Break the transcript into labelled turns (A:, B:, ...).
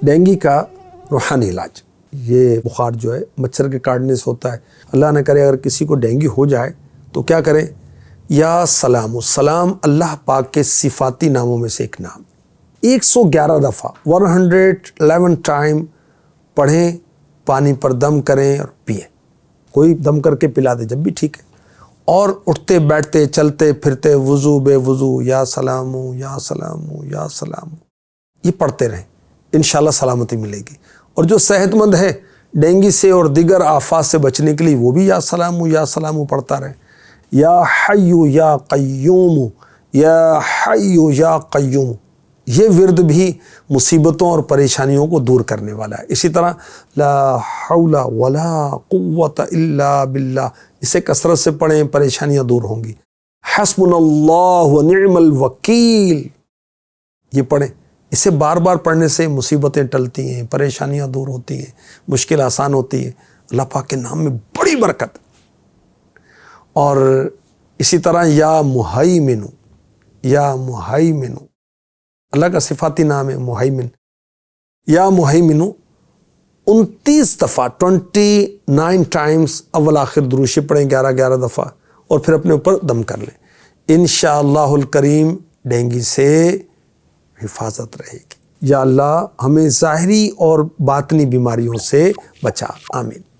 A: Dengue کا روحانی علاج، یہ بخار جو ہے مچھر کے کاٹنے سے ہوتا ہے۔ اللہ نہ کرے اگر کسی کو ڈینگی ہو جائے تو کیا کرے؟ یا سلام، سلام اللہ پاک کے صفاتی ناموں میں سے ایک نام، 111 دفعہ 111 ٹائم پڑھیں، پانی پر دم کریں اور پئیں۔ کوئی دم کر کے پلا دے جب بھی ٹھیک ہے، اور اٹھتے بیٹھتے چلتے پھرتے وضو بے وضو یا سلام یا سلام یا سلام یہ پڑھتے رہیں، انشاءاللہ سلامتی ملے گی۔ اور جو صحت مند ہے ڈینگی سے اور دیگر آفات سے بچنے کے لیے وہ بھی یا سلام پڑھتا رہے۔ یا حی یا قیوم، یا حی یا قیوم، یہ ورد بھی مصیبتوں اور پریشانیوں کو دور کرنے والا ہے۔ اسی طرح لا حول ولا قوت الا باللہ، اسے کثرت سے پڑھیں، پریشانیاں دور ہوں گی۔ حسبنا اللہ ونعم الوکیل، یہ پڑھیں، اسے بار بار پڑھنے سے مصیبتیں ٹلتی ہیں، پریشانیاں دور ہوتی ہیں، مشکل آسان ہوتی ہے۔ اللہ پاک کے نام میں بڑی برکت۔ اور اسی طرح یا مہیمن، یا مہیمن، اللہ کا صفاتی نام ہے مہیمن، یا مہیمن 29 دفعہ 29 ٹائمز اول آخر درود شریف پڑھیں، 11 دفعہ، اور پھر اپنے اوپر دم کر لیں۔ انشاءاللہ الکریم ڈینگی سے حفاظت رہے گی۔ یا اللہ ہمیں ظاہری اور باطنی بیماریوں سے بچا، آمین۔